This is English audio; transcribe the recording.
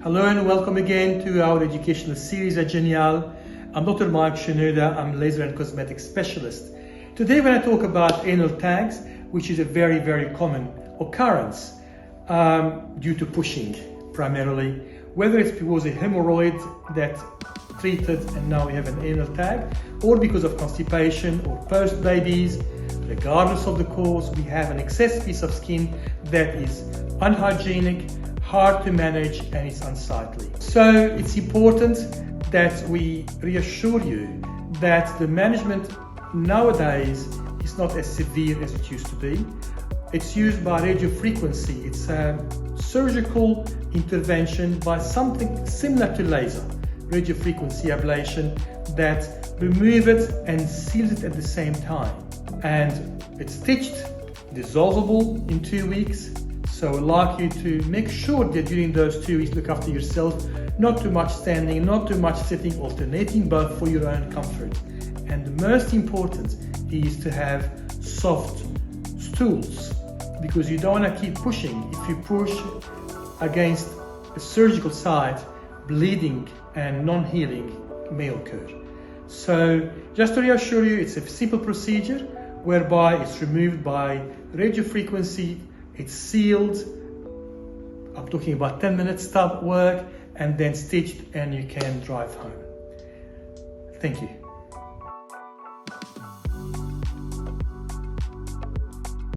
Hello and welcome again to our educational series at Genial. I'm Dr. Mike Shenouda, I'm laser and cosmetic specialist. Today we're going to talk about anal tags, which is a very common occurrence due to pushing primarily. Whether it's because a hemorrhoid that treated and now we have an anal tag, or because of constipation or post-babies, regardless of the cause, we have an excess piece of skin that is unhygienic, hard to manage, and it's unsightly. So it's important that we reassure you that the management nowadays is not as severe as it used to be. It's used by radio frequency. It's a surgical intervention by something similar to laser, radio frequency ablation, that remove it and seals it at the same time. And it's stitched, dissolvable in 2 weeks. So I'd like you to make sure that during those 2 weeks look after yourself, not too much standing, not too much sitting, alternating both for your own comfort. And the most important is to have soft stools, because you don't want to keep pushing. If you push against a surgical site, bleeding and non-healing may occur. So just to reassure you, it's a simple procedure whereby it's removed by radio frequency. It's sealed, I'm talking about 10 minutes stop work, and then stitched, and you can drive home. Thank you.